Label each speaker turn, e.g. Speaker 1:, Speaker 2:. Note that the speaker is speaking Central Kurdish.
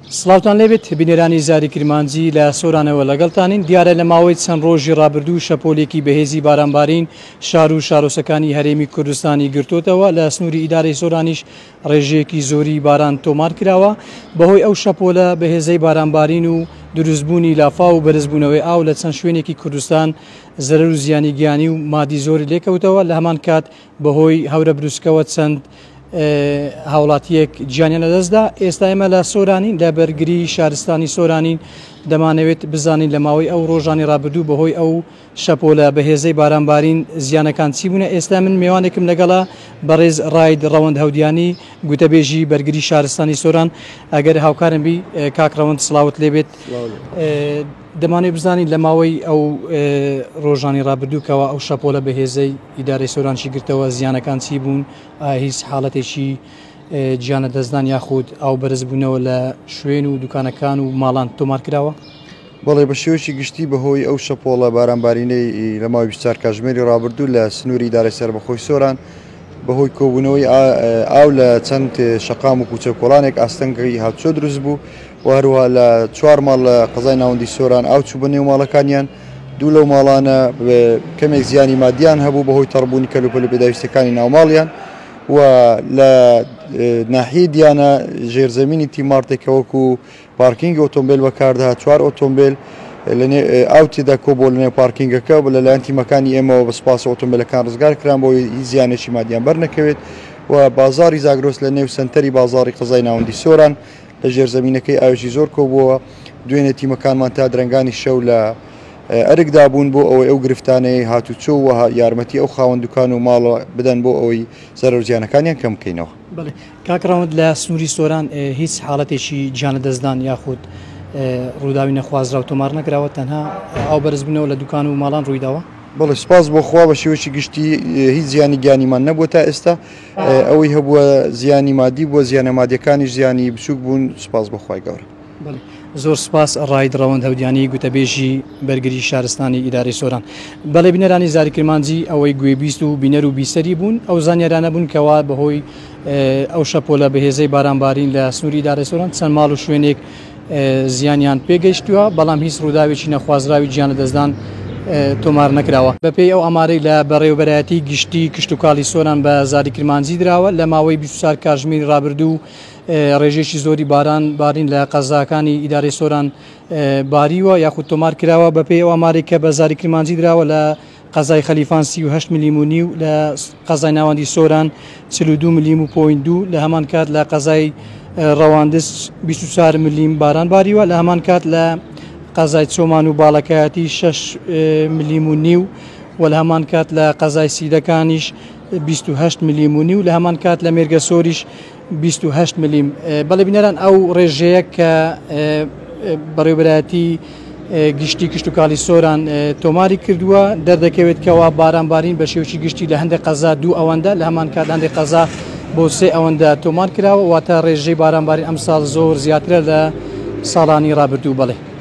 Speaker 1: سلااوان لێبێت بینێرانی زاری کرمانجی لە سۆرانەوە لەگەڵتانین دیارە لە ماوەی چەند ڕۆژی ڕابردوو شەپۆلێکی بەهێزی بارانبارین شار و شارۆسەکانی هەرێمی کوردستانی گرتوتەوە لە سنووری ئیدارەی سۆرانیش ڕێژەیەکی زۆری باران تۆمار کراوە بەهۆی ئەو شەپۆلە بەهێزەی بارانبارین و دروستبوونی لافا و بەرزبوونەوەی ئاو لە چەند شوێنێکی کوردستان زەرەر و زیانی گیانی و مادی زۆری لێکەوتەوە لە هەمان کات بەهۆی هەورە بروسکەوە چەند هاوڵاتیەک گیانیان لەدەستدا ئێستا ئێمە لە سۆرانین لە بەرگری شارستانی سۆرانین دەمانەوێت بزانین لە ماوەی ئەو ڕۆژانی ڕابردوو بەهۆی ئەو شەپۆلە بەهێزەی بارانبارین زیانەکان چی بوونە. ئێستا من میوانێکم لەگەڵا بەڕێز ڕاید ڕەوەند هەودیانی گوتەبێژی بەرگری شارستانی سۆران ئەگەر هاوکارم بی کاک ڕەوەند سڵاوت لێبێت دەمانێت بزانین لە ماوەی ئەو ڕۆژانی ڕابردووکەوە ئەو شەپۆلە بەهێزەی ئیدارەی سۆرانشی گرتەوە زیانەکان چی بوون هیچ حاڵەتێکی گیانە دەستدان یاخود ئەو بەرزبوونەوە لە شوێن و دوکانەکان و ماڵان تۆمار کراوە.
Speaker 2: بەڵێ بە شێوەشی گشتی بەهۆی ئەو شەپۆلە بارانبارینەی لە ماوەی 24 کاتژمێری ڕابردوو لە سنووری ئیدارەی سەربەخۆی سۆران بەهۆی کۆبوونەوەی ئاو لە چەند شەقام و کوچە کۆڵانێک ئاستەنگی هاتچۆ دروست بوو و هەروەها لە 4 ماڵ لە قەزای ناوەندی سۆران ئاو چوو بە نێو ماڵەکانیان دوو لەو ماڵانە کەمێک زیانی مادیان هەبوو بەهۆی تەڕبوونی کەلوپەلە پێداویستەکانی ناوماڵیان و لە ناحیە دیانە ژێرزەمینی تیمارتێکەوەکو پارکینگ ئۆتۆمبیل بەکاردەهات 4 ئۆتۆمبیل ئاو تێدا کۆبۆ لەنێو پارکینگەکە بە لەلایەن تیمەکانی ئێمەوە بە سپاس ئۆتۆمبیلەکان ڕزگار کران بۆ زیانێکی مادیان بەرنەکەوێت و بازاری زاگرۆس لە نێو سنتەری بازاری قەزای ناوەندی سۆران لە ژێرزەمینەکەی ئاوێژی زۆر کۆبووە دوێنێ تیمەکانمان تا درەنگانی شەو لە ئەرکدا بوون بۆ ئەوەی ئەو گرفتانەی هاتوچۆ و یارمەتی ئەو خاوەندوکان و ماڵە بدەن بۆ ئەوەی زەرەر و زیانەکانیان کەم بکەینەوە.
Speaker 1: بەڵێ کاکڕەوەند لە سنووری سۆران هیچ حاڵەتێکی گیانە دەستدان یاخود ڕووداوی نەخوازرا و تۆمار نەکراوە تەنها ئەو بەرزبوونەوە لە دوکان و ماڵان ڕوویداوە.
Speaker 2: بەڵێ سپاس بۆ خوا بە شێوەشی گشتی هیچ زیانی گیانیمان نەبووە تا ئێستا ئەوەی هەبووە زیانی مادی بووە زیانە مادیەکانیش زیانی بچووک بوون سپاس بەخوای گەورە.
Speaker 1: زۆر سپاس ڕاید ڕەوەند هەودیانی گوتەبێژی بەرگری شارستانی ئیدارەی سۆران. بەڵێ بینەرانی زاری کرمانجی ئەوەی گوێبیست و بینەر و بیسەری بوون ئەو زانیارانە بوون کەوا بەهۆی ئەو شەپۆلە بەهێزەی بارانبارین لە سنووری ئیدارەی سۆران چەند ماڵ و شوێنێک زیانیان پێگەیشتووە بەڵام هیچ ڕووداوێکی نەخوازراوی گیانە دەستدان تۆمار نەکراوە. بەپێی ئەو ئەمارەی لە بەڕێوەبەرایەتی گشتی کشت و کاڵی سۆران بە زاری کرمانجی درراوە لە ماوەی 24 کاتژمێری ڕابردوو ڕێژێکی زۆری بارین لە قەزاکانی ئیدارەی سۆران باریوە یاخود تۆمار کراوە بەپێی ئەو ئەمارێک کە بە زاری کرمانجی درراوە لە قەزای خەلیفان 38 ملیم و نیو لە قەزای ناوەندی سۆران 42 ملیم و پۆین 2 لە هەمان کات لە قەزای ڕەواندز 24 ملیم باران باریوە لە هەمان کات لە قەزای چۆمان و باڵەکایەتی 6 ملیم و نیو و لە هەمان کات لە قەزای سیدەکانیش 28 ملیم و نیو لە هەمان کات لە مێرگە سۆریش 28 ملیم. بەڵێ بینەران ئەو ڕێژەیە کە بەڕێوەبەرایەتی گشتی کشت و کاڵی سۆران تۆماری کردووە دەردەکەوێت کەوا بارانبارین بە شێوەی گشتی لە هەندێک قەزا 2 ئەوەندە لە هەمان کات هەندێک قەزا بۆ 3 ئەوەندە تۆمار کراوە واتە ڕێژەی بارانبارین ئەم ساڵ زۆر زیاترە لە ساڵانی ڕابردوو. بەڵێ